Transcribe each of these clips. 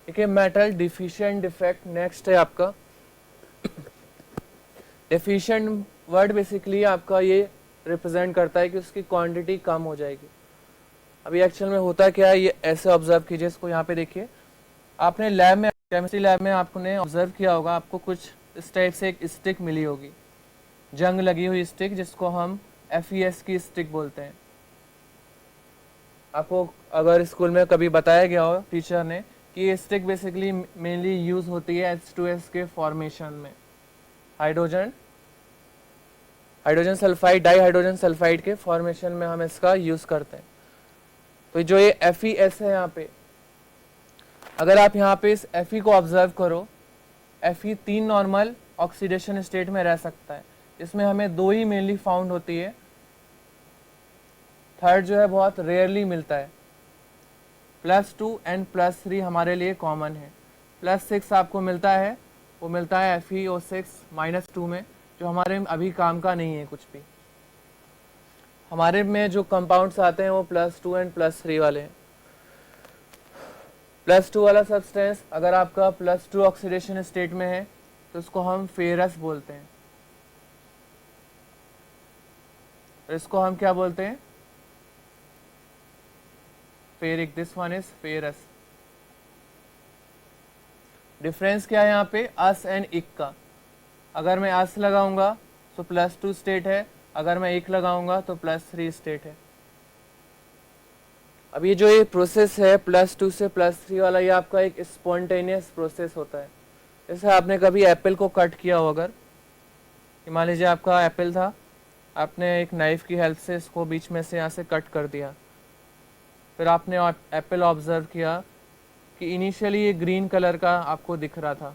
ठीक है, metal deficient defect. Next है आपका डेफिशिएंट वर्ड, बेसिकली आपका ये रिप्रेजेंट करता है कि उसकी क्वांटिटी कम हो जाएगी। अभी एक्चुअल में होता क्या है, ये ऐसे ऑब्जर्व कीजिए इसको। यहाँ पे देखिए, आपने लैब में, केमिस्ट्री लैब में आपने ऑब्जर्व किया होगा, आपको कुछ इस टाइप से एक स्टिक मिली होगी, जंग लगी हुई स्टिक, जिसको हम FES की स्टिक बोलते हैं। आपको अगर स्कूल में कभी बताया गया हो टीचर ने कि ये स्टिक बेसिकली मेनली यूज होती है H2S के फॉर्मेशन में, hydrogen sulphide, di hydrogen sulphide के फॉर्मेशन में हम इसका यूज करते हैं। तो जो ये FeS है यहाँ पे, अगर आप यहाँ पे इस Fe को ऑब्जर्व करो, Fe 3 नॉर्मल ऑक्सीडेशन स्टेट में रह सकता है, इसमें हमें 2 ही मेनली फाउंड होती है, थर्ड जो है बहुत रेयरली मिलता है। +2 एंड +3 हमारे लिए कॉमन है। +6 आपको मिलता है, वो मिलता है FeO6 -2 में, जो हमारे अभी काम का नहीं है कुछ भी। हमारे में जो कंपाउंड्स आते हैं वो +2 एंड +3 वाले हैं। +2 वाला सब्सटेंस अगर आपका +2 ऑक्सीडेशन स्टेट में है तो उसको हम फेरस बोलते हैं। तो इसको हम क्या बोलते हैं? Ferric. This one is ferrous. Difference क्या है यहाँ पे? अस एंड इक का। अगर मैं अस लगाऊंगा तो +2 स्टेट है, अगर मैं इक लगाऊंगा तो +3 स्टेट है। अब ये जो ये प्रोसेस है +2 से +3 वाला, ये आपका एक स्पॉन्टेनियस प्रोसेस होता है। जैसे आपने कभी एप्पल को कट किया हो, अगर मान लीजिए आपका एप्पल था, आपने एक नाइफ की हेल्प से इसको बीच में से यहाँ से कट कर दिया, फिर आपने एप्पल ऑब्जर्व किया कि इनिशियली ये ग्रीन कलर का आपको दिख रहा था,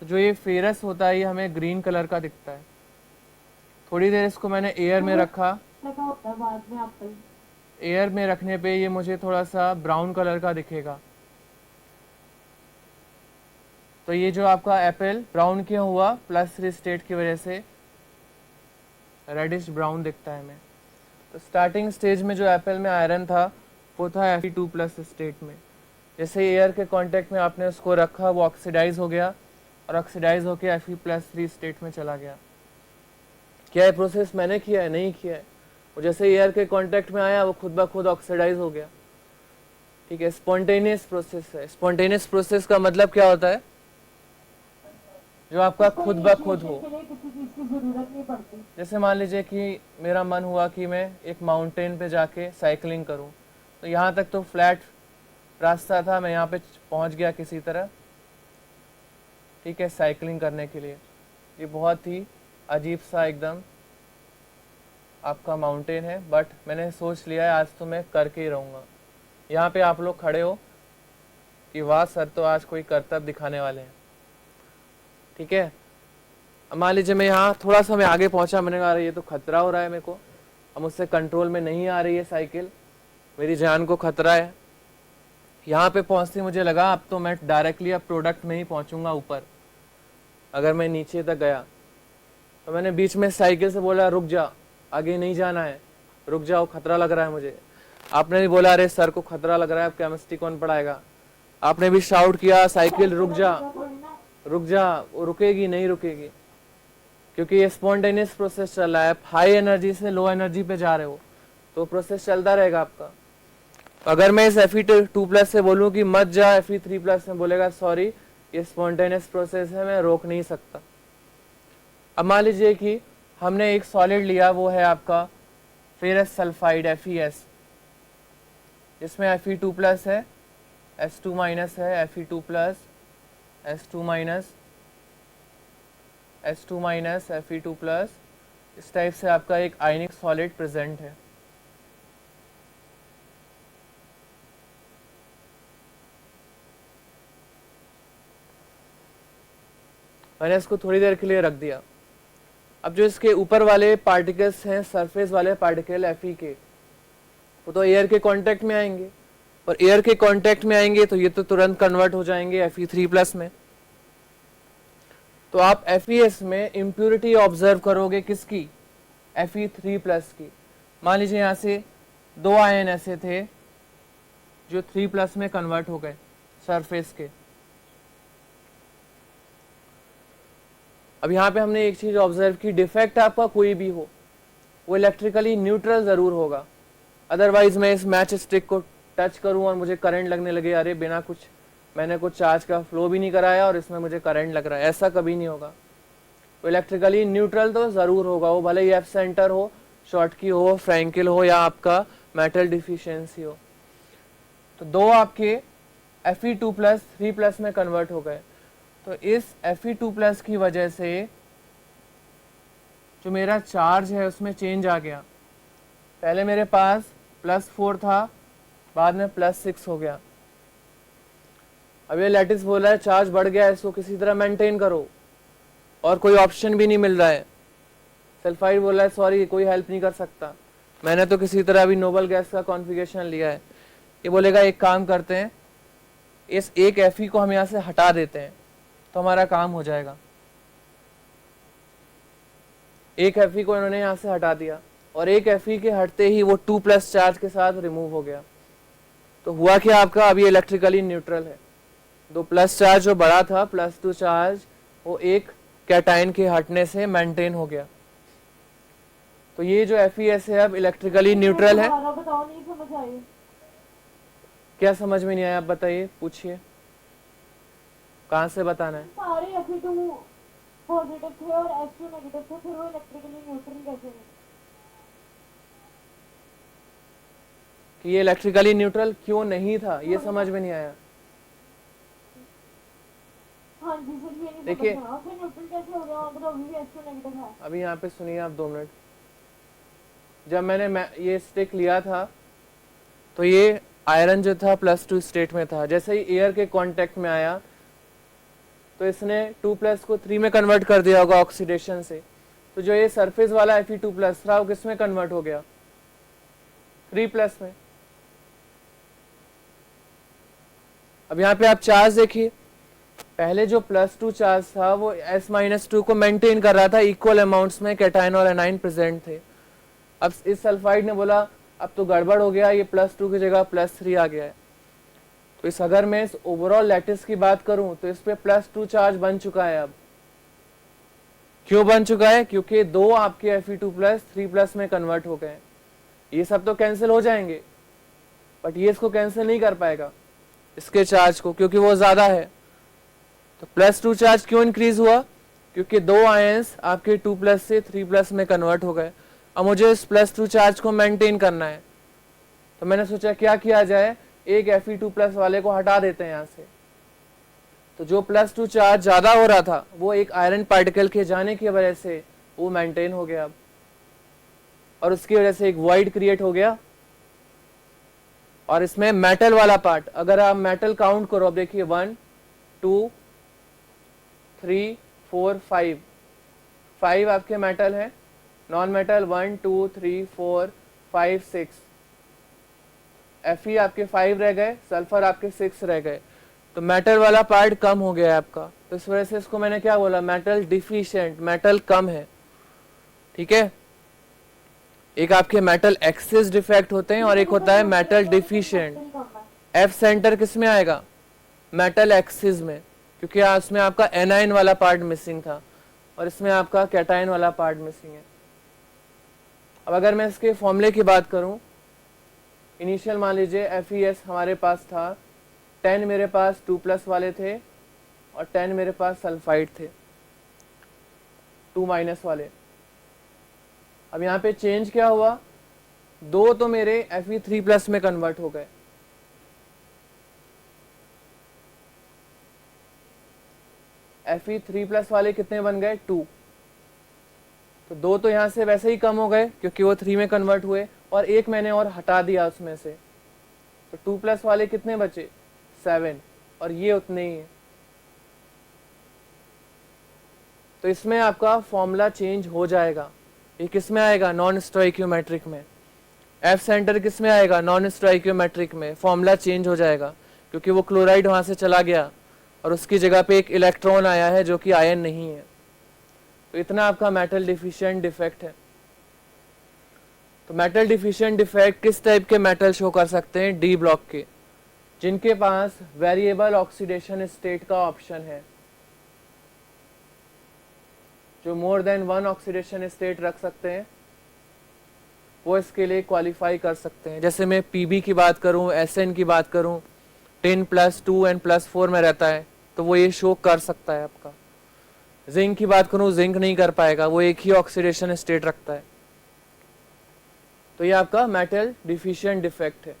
तो जो ये फेरस होता है ये हमें ग्रीन कलर का दिखता है। थोड़ी देर इसको मैंने एयर में रखा, एयर में रखने पे ये मुझे थोड़ा सा ब्राउन कलर का दिखेगा। तो ये जो आपका एप्पल ब्राउन क्यों हुआ? +3 स्टेट की वजह से रेडिश ब्राउन दिखता है हमें। तो स्टार्टिंग स्टेज में जो एप्पल में आयरन था वो था Fe2+ स्टेट में। जैसे एयर के कांटेक्ट में आपने उसको रखा, वो ऑक्सीडाइज हो गया और ऑक्सीडाइज होकर Fe+3 स्टेट में चला गया। क्या ये प्रोसेस मैंने किया है? नहीं किया है। वो जैसे एयर के कांटेक्ट में आया वो खुद ब खुद ऑक्सीडाइज हो गया। ठीक है, स्पॉन्टेनियस प्रोसेस है। स्पॉन्टेनियस प्रोसेस का मतलब क्या होता है? जो आपका खुद ब खुद हो। जैसे मान लीजिए कि मेरा मन हुआ कि मैं एक माउंटेन पे जाके साइकिलिंग करूं, तो यहाँ तक तो फ्लैट रास्ता था, मैं यहाँ पे पहुँच गया किसी तरह, ठीक है, साइकिलिंग करने के लिए। ये बहुत ही अजीब सा एकदम आपका माउंटेन है, बट मैंने सोच लिया है आज तो मैं करके ही रहूँगा। यहाँ पे आप लोग खड़े हो कि वाह सर, तो आज कोई कर्तव्य दिखाने वाले हैं। ठीक है, मान लीजिए मैं यहाँ थोड़ा सा मैं आगे पहुँचा, मैंने कहा ये तो खतरा हो रहा है मेरे को, अब मुझसे कंट्रोल में नहीं आ रही है साइकिल, मेरी जान को खतरा है। यहाँ पे पहुँचते मुझे लगा अब तो मैं डायरेक्टली अब प्रोडक्ट में ही पहुँचूंगा ऊपर, अगर मैं नीचे तक गया। तो मैंने बीच में साइकिल से बोला रुक जा, आगे नहीं जाना है, रुक जाओ, खतरा लग रहा है मुझे। आपने भी बोला अरे सर को खतरा लग रहा है, अब केमिस्ट्री कौन पढ़ाएगा। आपने भी शाउट किया साइकिल रुक जा रुक जा, वो रुकेगी नहीं रुकेगी, क्योंकि ये स्पॉन्टेनियस प्रोसेस चल रहा है। आप हाई एनर्जी से लो एनर्जी पे जा रहे हो तो प्रोसेस चलता रहेगा आपका। अगर मैं इस Fe2+ से बोलूँ कि मत जा Fe3+ में, बोलेगा सॉरी ये स्पॉन्टेनियस प्रोसेस है, मैं रोक नहीं सकता। अब मान लीजिए कि हमने एक सॉलिड लिया, वो है आपका फेरस सल्फाइड FeS, जिसमें Fe2+ है, S2- है, Fe2+, S2-, S2-, Fe2+, इस टाइप से आपका एक आयनिक सॉलिड प्रेजेंट है। मैंने इसको थोड़ी देर के लिए रख दिया। अब जो इसके ऊपर वाले पार्टिकल्स हैं, सरफेस वाले पार्टिकल Fe के, वो तो एयर के कांटेक्ट में आएंगे, और एयर के कांटेक्ट में आएंगे तो ये तो तुरंत कन्वर्ट हो जाएंगे Fe3+ में। तो आप FeS में इम्प्योरिटी ऑब्जर्व करोगे किसकी? Fe3+ की। मान लीजिए यहाँ से 2 आयन ऐसे थे जो 3+ में कन्वर्ट हो गए, सरफेस के। अब यहाँ पे हमने एक चीज ऑब्जर्व की, डिफेक्ट आपका कोई भी हो वो इलेक्ट्रिकली न्यूट्रल जरूर होगा। अदरवाइज मैं इस मैच स्टिक को टच करूं और मुझे करंट लगने लगे, अरे बिना कुछ मैंने कुछ चार्ज का फ्लो भी नहीं कराया और इसमें मुझे करंट लग रहा है, ऐसा कभी नहीं होगा। तो इलेक्ट्रिकली न्यूट्रल तो ज़रूर होगा, वो भले ही एफ सेंटर हो, शॉर्टकी हो, फ्रैंकिल हो या आपका मेटल डिफिशियंसी हो। तो दो आपके Fe2 प्लस 3 प्लस में कन्वर्ट हो गए। तो इस Fe2 प्लस की वजह से जो मेरा चार्ज है उसमें चेंज आ गया। पहले मेरे पास +4 था, बाद में +6 हो गया। अब ये लैटिस बोल रहा है चार्ज बढ़ गया है, इसको किसी तरह मेंटेन करो, और कोई ऑप्शन भी नहीं मिल रहा है। सल्फाइड बोल रहा है सॉरी कोई हेल्प नहीं कर सकता, मैंने तो किसी तरह अभी नोबल गैस का कॉन्फ़िगरेशन लिया है। ये बोलेगा एक काम करते हैं, इस एक Fe को हम यहाँ से हटा देते हैं तो हमारा काम हो जाएगा। एक Fe को इन्होंने यहाँ से हटा दिया और एक Fe के हटते ही वो 2 प्लस चार्ज के साथ रिमूव हो गया। तो हुआ क्या आपका, अभी इलेक्ट्रिकली न्यूट्रल है। 2 प्लस चार्ज जो बड़ा था, +2 चार्ज, वो एक कैटायन के हटने से मेंटेन हो गया। तो ये जो FeS है अब इलेक्ट्रिकली न्यूट्रल है। बताओ, नहीं समझ आई। क्या समझ में नहीं आया, आप बताइए, पूछिए, कहाँ से बताना है। सारे Fe2 पॉजिटिव थे और H2 नेगेटिव थे, फिर वो इलेक्ट्रिकली न्यूट्रल कैसे हुए? कि ये इलेक्ट्रिकली न्यूट्रल क्यों नहीं था, ये समझ में नहीं आया। हाँ जी सर, ये नहीं देखिए, समझ में, फिर न्यूट्रल कैसे हो गया? वहाँ पर तो अभी भी H2 नेगेटिव है। अभी यहाँ पे सुनिए आप 2 मिनट। जब मैंने ये स्टिक लिया था तो ये आयरन जो था +2 स्टेट में था। जैसे ही एयर के कांटेक्ट में आया तो इसने 2 प्लस को 3 में कन्वर्ट कर दिया होगा ऑक्सीडेशन से। तो जो ये सरफेस वाला Fe2 प्लस था वो किस में कन्वर्ट हो गया, 3 प्लस में। अब यहाँ पे आप चार्ज देखिए, पहले जो +2 चार्ज था वो S-2 को मेंटेन कर रहा था, इक्वल अमाउंट्स में कैटायन और एनाइन प्रेजेंट थे। अब इस सल्फाइड ने बोला अब तो गड़बड़ हो गया, ये +2 की जगह +3 आ गया है। तो इस अगर मैं इस ओवरऑल लैटिस की बात करूं तो इस पे +2 चार्ज बन चुका है। अब क्यों बन चुका है, क्योंकि 2 आपके Fe2 प्लस 3 प्लस में कन्वर्ट हो गए। ये सब तो कैंसिल हो जाएंगे, बट ये इसको कैंसिल नहीं कर पाएगा, इसके चार्ज को, क्योंकि वो ज्यादा है। तो +2 चार्ज क्यों इंक्रीज हुआ, क्योंकि 2 आयंस आपके 2 प्लस से 3 प्लस में कन्वर्ट हो गए। अब मुझे इस +2 चार्ज को मेंटेन करना है, तो मैंने सोचा क्या किया जाए, एक Fe2 प्लस वाले को हटा देते हैं यहाँ से। तो जो +2 चार्ज ज्यादा हो रहा था वो एक आयरन पार्टिकल के जाने की वजह से वो मेंटेन हो गया अब, और उसकी वजह से एक वॉइड क्रिएट हो गया। और इसमें मेटल वाला पार्ट, अगर आप मेटल काउंट करो, अब देखिए 1 2 3 4 5 आपके मेटल है, नॉन मेटल 1 2 3 4 5 6, Fe आपके 5 रह गए, सल्फर आपके 6 रह गए। तो मेटल वाला पार्ट कम हो गया है आपका, तो इस वजह से इसको मैंने क्या बोला, मेटल डिफिशिएंट, मेटल कम है। ठीक है, एक आपके मेटल एक्सिस डिफेक्ट होते हैं और एक होता है मेटल डिफिशिएंट। एफ सेंटर किस में आएगा, मेटल एक्सिस में, क्योंकि इसमें आपका एनाइन वाला पार्ट मिसिंग था और इसमें आपका कैटायन वाला पार्ट मिसिंग है। अब अगर मैं इसके फॉर्मूले की बात करूं, इनिशियल मान लीजिए FeS हमारे पास था, 10 मेरे पास 2 प्लस वाले थे और 10 मेरे पास सल्फाइड थे 2 माइनस वाले। अब यहाँ पे चेंज क्या हुआ, 2 तो मेरे Fe3 प्लस में कन्वर्ट हो गए, Fe3 प्लस वाले कितने बन गए, 2। तो 2 तो यहाँ से वैसे ही कम हो गए क्योंकि वो 3 में कन्वर्ट हुए, और एक मैंने और हटा दिया उसमें से, तो 2 प्लस वाले कितने बचे, 7, और ये उतने ही है। तो इसमें आपका फॉर्मूला चेंज हो जाएगा। ये किस में आएगा, नॉन स्टोइकियोमेट्रिक में। एफ सेंटर किस में आएगा, नॉन स्टोइकियोमेट्रिक में। फॉर्मूला चेंज हो जाएगा क्योंकि वो क्लोराइड वहां से चला गया और उसकी जगह पे एक इलेक्ट्रॉन आया है जो कि आयन नहीं है। तो इतना आपका मेटल डिफिशिएंट डिफेक्ट है। तो मेटल डिफिशिएंट डिफेक्ट किस टाइप के मेटल शो कर सकते हैं, डी ब्लॉक के। जिनके पास वेरिएबल ऑक्सीडेशन स्टेट का ऑप्शन है, जो more than one oxidation state रख सकते हैं, वो इसके लिए क्वालिफाई कर सकते हैं। जैसे मैं पीबी की बात करूं, एसएन की बात करूं, 10+2 एंड +4 में रहता है तो वो ये शो कर सकता है आपका। जिंक की बात करूं, जिंक नहीं कर पाएगा, वो एक ही ऑक्सीडेशन स्टेट रखता है। तो ये आपका मेटल डिफिशिएंट डिफेक्ट है।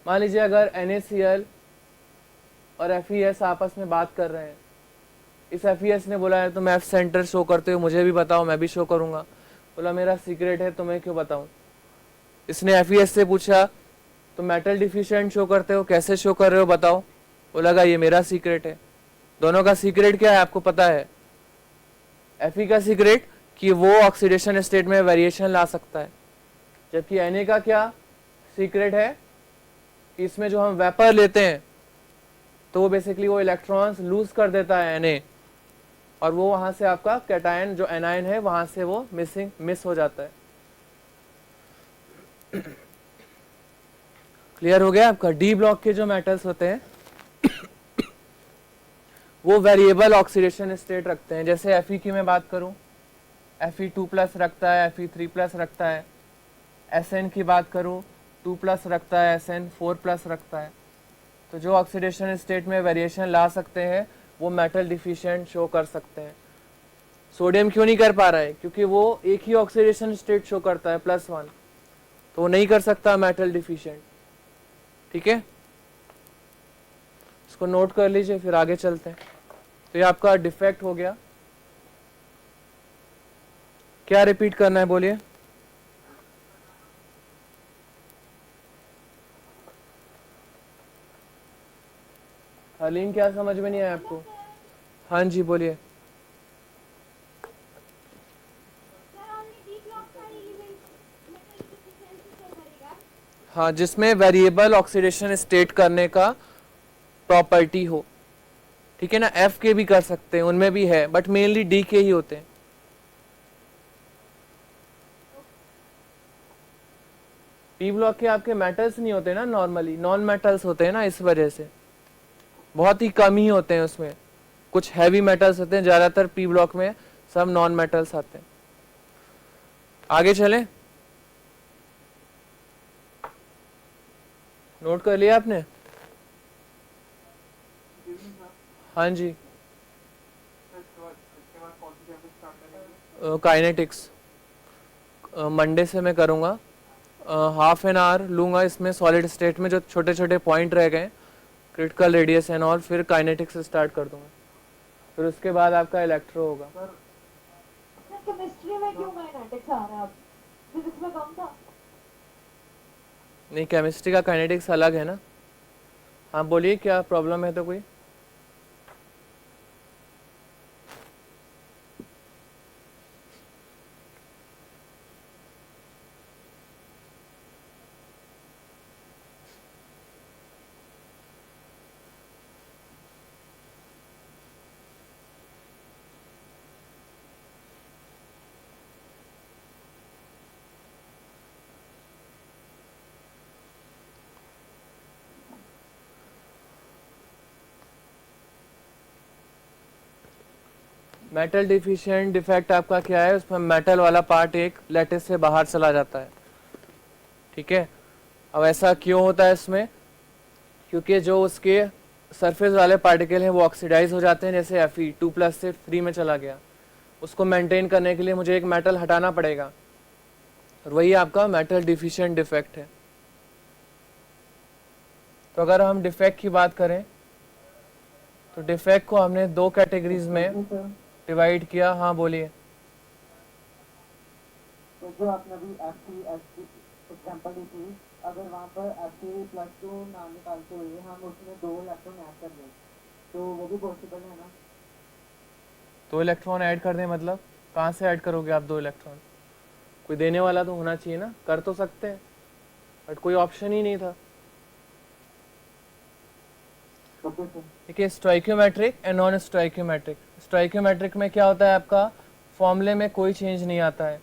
मान लीजिए अगर NaCl और FeS आपस में बात कर रहे हैं, इस FeS ने बोला है तुम F सेंटर शो करते हो, मुझे भी बताओ, मैं भी शो करूंगा। बोला मेरा सीक्रेट है, तुम्हें क्यों बताऊं। इसने FeS से पूछा तुम मेटल डिफिशिएंट शो करते हो, कैसे शो कर रहे हो बताओ। वो लगा ये मेरा सीक्रेट है। दोनों का सीक्रेट क्या है आपको पता है। Fe का सीक्रेट कि वो ऑक्सीडेशन स्टेट में वेरिएशन ला सकता है, जबकि Na का क्या सीक्रेट है कि इसमें जो हम वेपर लेते हैं तो वो बेसिकली वो इलेक्ट्रॉन्स लूज कर देता है Na, और वो वहां से आपका कैटायन जो एनायन है वहां से वो मिस हो जाता है। क्लियर हो गया आपका। डी ब्लॉक के जो मेटल्स होते हैं वो वेरिएबल ऑक्सीडेशन स्टेट रखते हैं। जैसे Fe की मैं बात करूं, Fe2+ रखता है, Fe3+ रखता है। Sn की बात करूं, 2+ रखता है, Sn 4+ रखता है। तो जो ऑक्सीडेशन स्टेट में वेरिएशन ला सकते हैं वो मेटल डिफिशिएंट शो कर सकते हैं। सोडियम क्यों नहीं कर पा रहा है, क्योंकि वो एक ही ऑक्सीडेशन स्टेट शो करता है +1, तो वो नहीं कर सकता मेटल डिफिशिएंट। ठीक है, इसको नोट कर लीजिए, फिर आगे चलते हैं। तो ये आपका डिफेक्ट हो गया। क्या रिपीट करना है बोलिए। हलीम क्या समझ में नहीं आया आपको। हाँ जी बोलिए। हाँ, जिसमें वेरिएबल ऑक्सीडेशन स्टेट करने का प्रॉपर्टी हो। ठीक है ना, F के भी कर सकते हैं, उनमें भी है, बट मेनली D के ही होते हैं। P ब्लॉक के आपके मेटल्स नहीं होते ना, नॉर्मली नॉन मेटल्स होते हैं ना, इस वजह से बहुत ही कम ही होते हैं उसमें। कुछ हैवी मेटल्स होते हैं, ज्यादातर P ब्लॉक में सब नॉन मेटल्स आते हैं। आगे चलें। नोट कर लिया आपने। हाँ जी, काइनेटिक्स मंडे से मैं करूँगा। हाफ एन आवर लूँगा इसमें, सॉलिड स्टेट में जो छोटे छोटे पॉइंट रह गए, क्रिटिकल रेडियस एंड ऑल, फिर काइनेटिक्स स्टार्ट कर दूँगा। फिर उसके बाद आपका इलेक्ट्रो होगा। सर केमिस्ट्री में क्यों काइनेटिक्स आ रहा है, फिजिक्स में कम था। नहीं, केमिस्ट्री का काइनेटिक्स अलग है ना। हाँ बोलिए, क्या प्रॉब्लम है तो कोई। मेटल डिफिशिएंट डिफेक्ट आपका क्या है, उसमें मेटल वाला पार्ट एक लैटिस से बाहर चला जाता है। ठीक है, अब ऐसा क्यों होता है इसमें, क्योंकि जो उसके सरफेस वाले पार्टिकल हैं वो ऑक्सीडाइज हो जाते हैं। जैसे Fe 2+ से 3 में चला गया, उसको मेंटेन करने के लिए मुझे एक मेटल हटाना पड़ेगा, और वही आपका मेटल डिफिशिएंट डिफेक्ट है। तो अगर हम डिफेक्ट की बात करें तो डिफेक्ट को हमने दो कैटेगरीज में डिवाइड किया। हाँ बोलिए। तो जो आपने अभी एग्जाम्पल दी थी, अगर वहाँ पर Fe+2 ना निकालते हुए हम उसमें 2 इलेक्ट्रॉन ऐड कर दें तो वो भी पॉसिबल है ना। 2 इलेक्ट्रॉन ऐड कर दें मतलब कहाँ से ऐड करोगे आप 2 इलेक्ट्रॉन। कोई देने वाला तो होना चाहिए ना। कर तो सकते हैं बट कोई ऑप्शन ही नहीं था। ठीक है, stoichiometric and non stoichiometric. Stoichiometric में क्या होता है, आपका फॉर्मूले में कोई चेंज नहीं आता है।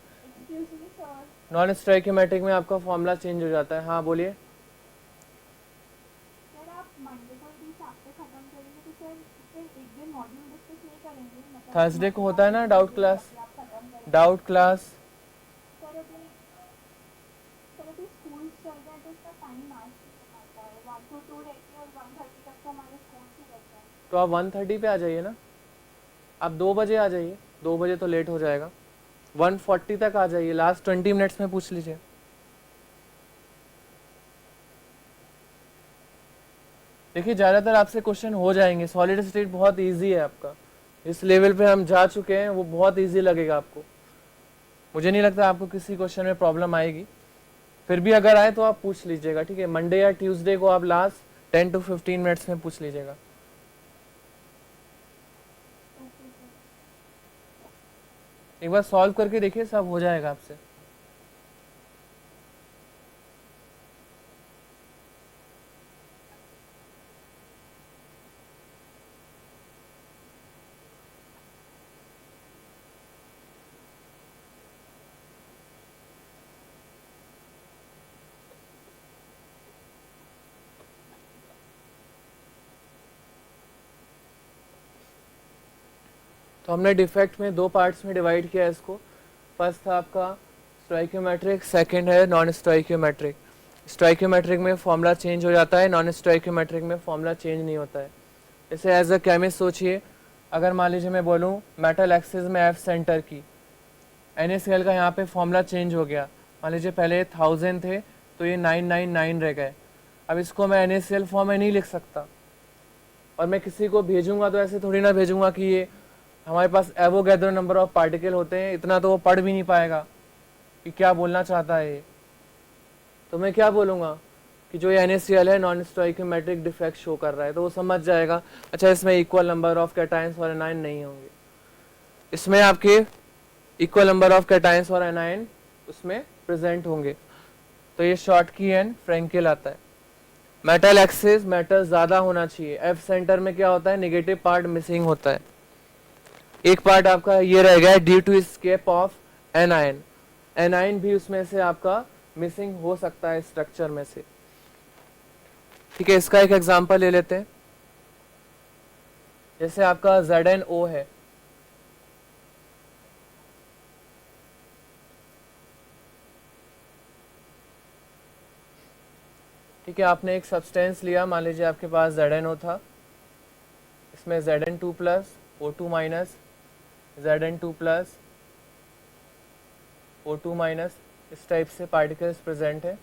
नॉन स्टोइकियोमेट्रिक में आपका फॉर्मूला चेंज हो जाता है। हाँ बोलिए। सर करेंगे मतलब थर्सडे को होता है ना डाउट क्लास, आप खत्म करेंगे डाउट क्लास। सर अभी स्कूल चल रहे हैं तो उसका टाइम आज ही आता है 1 to 2 रहती है और 1:30 तक तो हमारे स्कूल ही रहता है तो आप 1:30 पे आ जाइए ना, आप 2 बजे आ जाइए, 2 बजे तो लेट हो जाएगा, 1:40 तक आ जाइए, लास्ट 20 मिनट्स में पूछ लीजिए। देखिए ज़्यादातर आपसे क्वेश्चन हो जाएंगे, सॉलिड स्टेट बहुत इजी है आपका, इस लेवल पे हम जा चुके हैं, वो बहुत इजी लगेगा आपको, मुझे नहीं लगता आपको किसी क्वेश्चन में प्रॉब्लम आएगी। फिर भी अगर आए तो आप पूछ लीजिएगा, ठीक है, मंडे या ट्यूसडे को आप लास्ट 10 to 15 मिनट्स में पूछ लीजिएगा। ओके सर एक बार सॉल्व करके देखिए, सब हो जाएगा आपसे। तो हमने डिफेक्ट में 2 पार्ट्स में डिवाइड किया इसको। फर्स्ट था आपका स्टोइकियोमेट्रिक, सेकंड है नॉन स्टोइकियोमेट्रिक। स्टोइकियोमेट्रिक में फॉर्मूला चेंज हो जाता है, नॉन स्टोइकियोमेट्रिक में फॉर्मूला चेंज नहीं होता है। जैसे एज अ केमिस्ट सोचिए, अगर मान लीजिए मैं बोलूँ मेटल एक्सिस में एफ सेंटर की, NaCl का यहाँ पे फॉर्मूला चेंज हो गया, मान लीजिए पहले 1000 थे तो ये 999 रह गए। अब इसको मैं NaCl फॉर्म में नहीं लिख सकता, और मैं किसी को भेजूंगा तो ऐसे थोड़ी ना भेजूंगा कि ये हमारे पास एवोगैड्रो नंबर ऑफ पार्टिकल होते हैं, इतना तो वो पढ़ भी नहीं पाएगा कि क्या बोलना चाहता है ये। तो मैं क्या बोलूँगा कि जो ये NaCl है नॉन स्टोइकियोमेट्रिक डिफेक्ट शो कर रहा है, तो वो समझ जाएगा अच्छा इसमें इक्वल नंबर ऑफ कैटायंस और एनायन नहीं होंगे, इसमें आपके इक्वल नंबर ऑफ कैटायंस और एनायन उसमें प्रेजेंट होंगे। तो ये शॉर्ट की एंड फ्रेंकेल आता है। मेटल एक्सिस मेटल ज़्यादा होना चाहिए, एफ सेंटर में क्या होता है, नेगेटिव पार्ट मिसिंग होता है, एक पार्ट आपका ये रह गया due to escape of anion, anion भी उसमें से आपका मिसिंग हो सकता है स्ट्रक्चर में से। ठीक है, इसका एक एग्जांपल ले लेते हैं, जैसे आपका ZnO है, ठीक है, आपने एक सब्सटेंस लिया, मान लीजिए आपके पास ZnO था, इसमें Zn2 plus O2 minus, Zn2 plus O2 minus, इस टाइप से पार्टिकल्स प्रेजेंट है।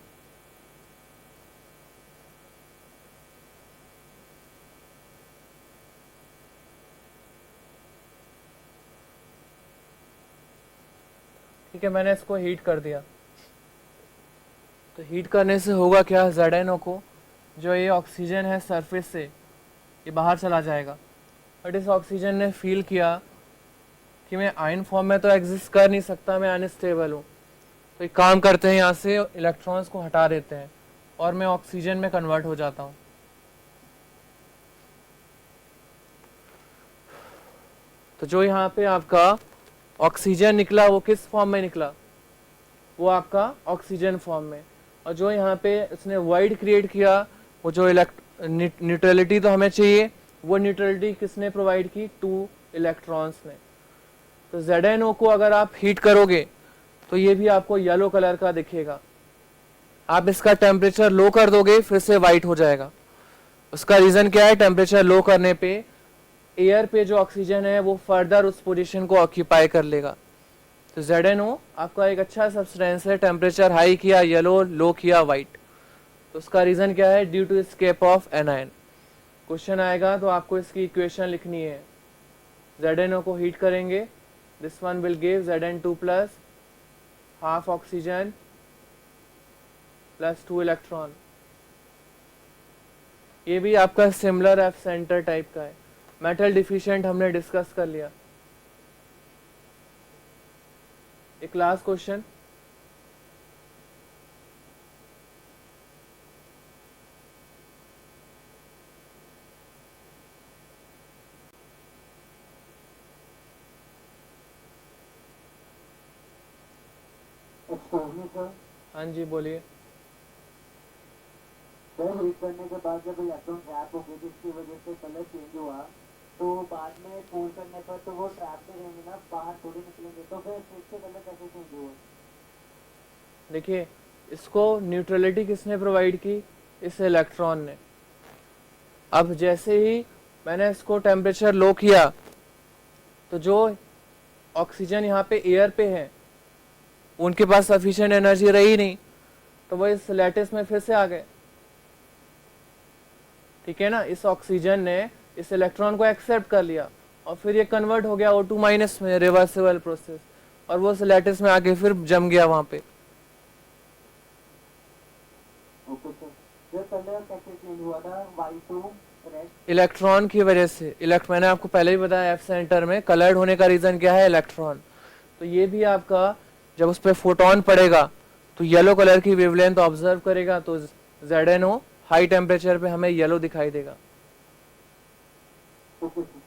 ठीक है, मैंने इसको हीट कर दिया, तो हीट करने से होगा क्या, ZnO को जो ये ऑक्सीजन है सरफेस से ये बाहर चला जाएगा, बट इस ऑक्सीजन ने फील किया कि मैं आयन फॉर्म में तो एग्जिस्ट कर नहीं सकता, मैं अनस्टेबल हूँ, तो एक काम करते हैं, यहाँ से इलेक्ट्रॉन्स को हटा देते हैं और मैं ऑक्सीजन में कन्वर्ट हो जाता हूँ। तो जो यहाँ पे आपका ऑक्सीजन निकला वो किस फॉर्म में निकला, वो आपका ऑक्सीजन फॉर्म में, और जो यहाँ पे उसने वाइड क्रिएट किया, वो जो न्यूट्रलिटी तो हमें चाहिए, वो न्यूट्रलिटी किसने प्रोवाइड की, 2 इलेक्ट्रॉन्स ने। तो ZnO को अगर आप हीट करोगे तो ये भी आपको येलो कलर का दिखेगा, आप इसका टेम्परेचर लो कर दोगे फिर से वाइट हो जाएगा। उसका रीजन क्या है, टेम्परेचर लो करने पे एयर पे जो ऑक्सीजन है वो फर्दर उस पोजीशन को ऑक्यूपाई कर लेगा। तो ZnO आपका एक अच्छा सब्सटेंस है, टेम्परेचर हाई किया येलो, लो किया वाइट, तो उसका रीजन क्या है, due to escape of anion. Question आएगा तो आपको इसकी इक्वेशन लिखनी है, ZnO को हीट करेंगे, this one will give Zn2 plus half oxygen plus 2 electron. ये भी आपका सिमिलर एफ सेंटर टाइप का है। मेटल डिफिशिएंट हमने डिस्कस कर लिया। एक last question, excuse me sir, हाँ जी बोलिए। सर हीट करने के बाद जब इलेक्ट्रॉन गैप हो गए जिसकी वजह से कलर चेंज हुआ, तो बाद में कूल करने पर तो वो ट्रैप पे रहेंगे ना, बाहर थोड़ी निकलेंगे, तो फिर से कलर कैसे चेंज हुआ? देखिए, इसको न्यूट्रलिटी किसने प्रोवाइड की? इस इलेक्ट्रॉन ने। अब जैसे ही मैंने इसको टेम्परेचर लो किया तो जो ऑक्सीजन यहाँ पे एयर पे है उनके पास सफिशिएंट एनर्जी रही नहीं, तो वो इस लैटिस में फिर से आ गए। ठीक है ना, इस ऑक्सीजन ने इस इलेक्ट्रॉन को एक्सेप्ट कर लिया और फिर ये कन्वर्ट हो गया O2 माइनस में, रिवर्सिबल प्रोसेस, और वो इस लैटिस में आके फिर जम गया वहां पे। ओके सर, ये कलर कैसे चेंज हुआ था Y2 रेड? इलेक्ट्रॉन की वजह से। मैंने आपको पहले ही बताया एफ सेंटर में कलर्ड होने का रीजन क्या है? इलेक्ट्रॉन। तो ये भी आपका जब उस पर फोटोन पड़ेगा तो येलो कलर की वेवलेंथ ऑब्जर्व करेगा, तो ZNO हाई टेम्परेचर पे हमें येलो दिखाई देगा। Okay sir.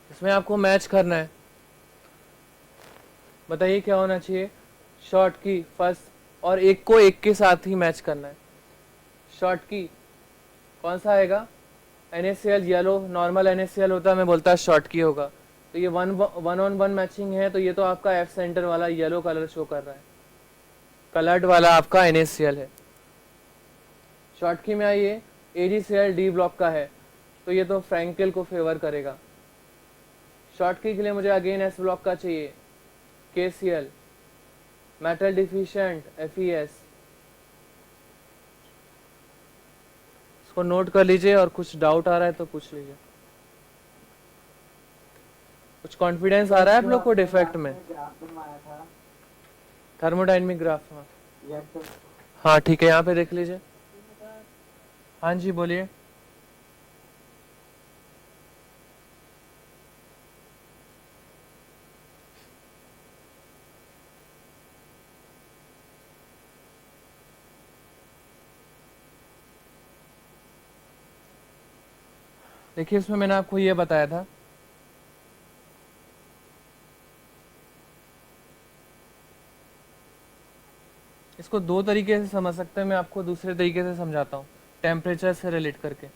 इसमें आपको मैच करना है। बताइए क्या होना चाहिए? शॉर्ट की फर्स्ट, और एक को एक के साथ ही मैच करना है। शॉर्ट की कौन सा आएगा? NaCl येलो, नॉर्मल NaCl होता है, मैं बोलता शॉर्ट की होगा। तो ये वन ऑन वन मैचिंग है, तो ये तो आपका एफ सेंटर वाला येलो कलर शो कर रहा है, कलर्ड वाला आपका NaCl है। शॉर्ट की में आइए, AgCl डी ब्लॉक का है, तो ये तो फ्रैंकेल को फेवर करेगा। शॉर्ट की के लिए मुझे अगेन एस ब्लॉक का चाहिए, KCl, मेटल डिफिशिएंट FeS। इसको नोट कर लीजिए, और कुछ डाउट आ रहा है तो पूछ लीजिए। कुछ कॉन्फिडेंस आ रहा है आप लोग को डिफेक्ट में? ग्राफ बनवाया था। थर्मोडायनेमिक ग्राफ में? Yes sir. हाँ ठीक है, यहाँ पे देख लीजिए। हाँ जी बोलिए। देखिए, इसमें मैंने आपको ये बताया था, इसको दो तरीके से समझ सकते हैं, मैं आपको दूसरे तरीके से समझाता हूँ, टेम्परेचर से रिलेट करके।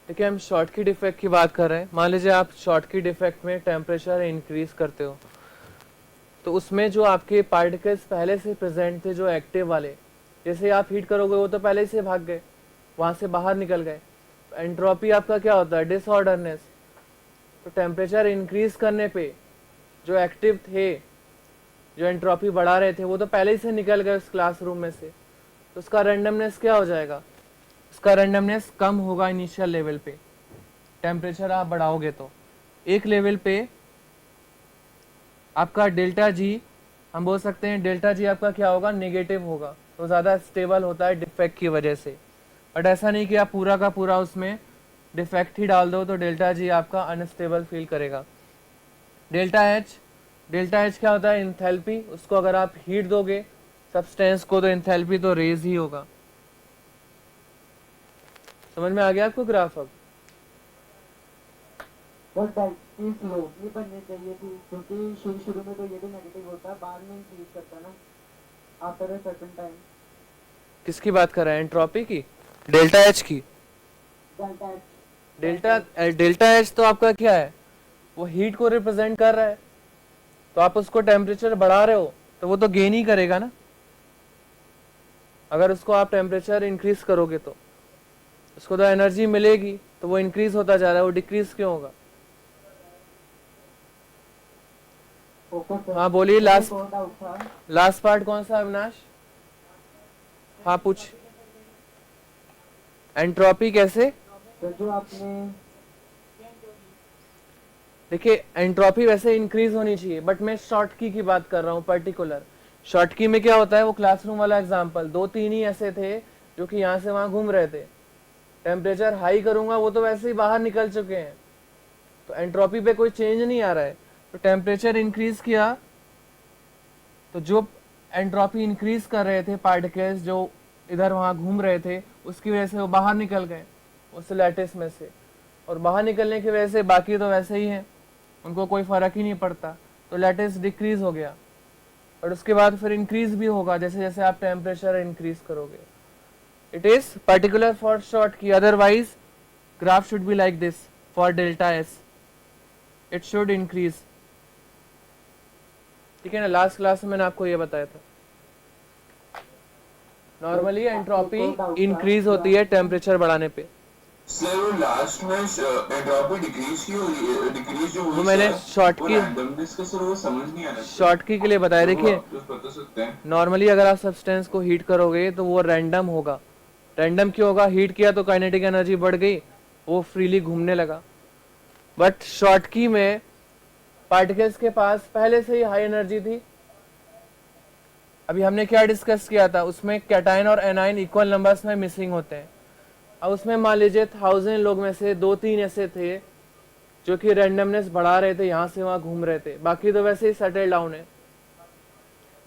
देखिए, हम शॉर्ट की डिफेक्ट की बात कर रहे हैं। मान लीजिए आप शॉर्ट की डिफेक्ट में टेम्परेचर इंक्रीज करते हो, तो उसमें जो आपके पार्टिकल्स पहले से प्रेजेंट थे, जो एक्टिव वाले, जैसे आप हीट करोगे वो तो पहले ही से भाग गए, वहां से बाहर निकल गए। एंट्रोपी आपका क्या होता है? डिसऑर्डरनेस। तो टेम्परेचर इंक्रीज करने पे जो एक्टिव थे, जो एंट्रोपी बढ़ा रहे थे, वो तो पहले ही से निकल गए उस क्लासरूम में से, तो उसका रैंडमनेस क्या हो जाएगा? उसका रैंडमनेस कम होगा इनिशियल लेवल पे, टेम्परेचर आप बढ़ाओगे तो। एक लेवल पे आपका डेल्टा जी, हम बोल सकते हैं डेल्टा जी आपका क्या होगा? नेगेटिव होगा, तो ज़्यादा स्टेबल होता है डिफेक्ट की वजह से। बट ऐसा नहीं कि आप पूरा का पूरा उसमें डिफेक्ट ही डाल दो तो डेल्टा जी आपका अनस्टेबल फील करेगा। डेल्टा एच क्या होता है? इंथैल्पी। उसको अगर आप हीट दोगे सब्सटेंस को तो इंथैल्पी तो रेज ही होगा। समझ में आ गया आपको ग्राफ? अब बस डेंसिटी स्लोपली बननी चाहिए थी, क्योंकि शुरू में तो ये भी नेगेटिव होता है, बाद में इंक्रीज करता ना आफ्टर अ सर्टेन टाइम। किसकी बात कर रहे हैं? एंट्रोपी की? डेल्टा एच की? डेल्टा एच तो आपका क्या है? वो हीट को रिप्रेजेंट कर रहा है, तो आप उसको टेम्परेचर बढ़ा रहे हो तो वो तो गेन ही करेगा ना, अगर उसको आप टेम्परेचर इंक्रीज करोगे तो। उसको तो एनर्जी मिलेगी, तो वो इंक्रीज होता जा रहा है, वो डिक्रीज क्यों होगा? Okay sir. हाँ बोलिए, सर, लास्ट एक और डाउट था। लास्ट पार्ट कौन सा अविनाश? हाँ पूछ। एंट्रोपी कैसे? सर जो आपने देखिए एंट्रोपी वैसे इंक्रीज होनी चाहिए, बट मैं शॉर्ट की बात कर रहा हूँ पर्टिकुलर। शॉर्ट की में क्या होता है, वो क्लासरूम वाला एग्जांपल, 2-3 ही ऐसे थे जो कि यहाँ से वहाँ घूम रहे थे। टेम्परेचर हाई करूंगा वो तो वैसे ही बाहर निकल चुके हैं, तो एंट्रोपी पे कोई चेंज नहीं आ रहा है। तो टेम्परेचर इंक्रीज किया तो जो एंट्रोपी इंक्रीज कर रहे थे पार्टिकल्स जो इधर वहाँ घूम रहे थे, उसकी वजह से वो बाहर निकल गए उस लैटिस में से, और बाहर निकलने की वजह से बाकी तो वैसे ही हैं, उनको कोई फर्क ही नहीं पड़ता, तो लैटिस डिक्रीज हो गया। और उसके बाद फिर इंक्रीज भी होगा जैसे जैसे आप टेम्परेचर इंक्रीज करोगे। It is particular for short की, otherwise graph should be like this for delta S, it should increase. ठीक है ना, लास्ट क्लास में मैंने आपको ये बताया था। नॉर्मली एंट्रोपी इंक्रीज होती है टेम्परेचर बढ़ाने पे। सर वो लास्ट में एंट्रोपी डिक्रीज की हो रही है, डिक्रीज जो वो हुई मैंने सर, शॉर्ट वो की रैंडमनेस का सर वो समझ नहीं आ रहा सर। शॉर्ट की के लिए बताया। वो देखिए आप कुछ बता सकते हैं? नॉर्मली अगर आप सब्सटेंस को हीट करोगे तो वो रैंडम होगा। रैंडम क्यों होगा? हीट किया तो काइनेटिक एनर्जी बढ़ गई, वो फ्रीली घूमने लगा। बट शॉर्ट की में पार्टिकल्स के पास पहले से ही हाई एनर्जी थी। अभी हमने क्या डिस्कस किया था, उसमें कैटायन और एनाइन इक्वल नंबर्स में मिसिंग होते हैं। अब उसमें मान लीजिए 1000 लोग में से 2-3 ऐसे थे जो कि रैंडमनेस बढ़ा रहे थे, यहाँ से वहाँ घूम रहे थे, बाकी तो वैसे ही सेटल डाउन है।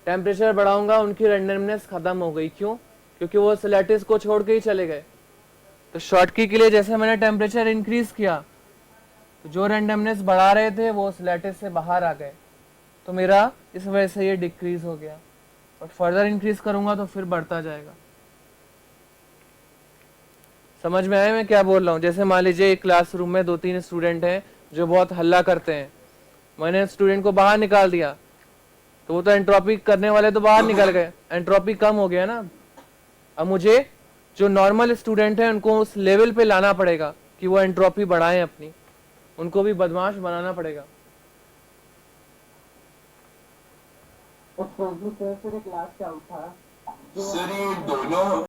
टेम्परेचर बढ़ाऊंगा, उनकी रैंडमनेस खत्म हो गई। क्यों? क्योंकि वो लैटिस को छोड़ के ही चले गए। तो शॉर्ट की के लिए जैसे मैंने टेम्परेचर इंक्रीज किया तो जो रैंडमनेस बढ़ा रहे थे वो उस लैटिस से बाहर आ गए, तो मेरा इस वजह से ये डिक्रीज हो गया। और फर्दर इंक्रीज करूंगा तो फिर बढ़ता जाएगा। समझ में आया मैं क्या बोल रहा हूँ? जैसे मान लीजिए एक क्लासरूम में 2-3 स्टूडेंट हैं जो बहुत हल्ला करते हैं, मैंने स्टूडेंट को बाहर निकाल दिया, तो वो तो एंट्रोपी करने वाले तो बाहर निकल गए, एंट्रोपी कम हो गया ना। अब मुझे जो नॉर्मल स्टूडेंट हैं उनको उस लेवल पे लाना पड़ेगा कि वो एंट्रोपी बढ़ाएं अपनी, उनको भी बदमाश बनाना पड़ेगा। एक्सक्यूज मी सर, फिर एक लास्ट डाउट था। जो सर ये दोनों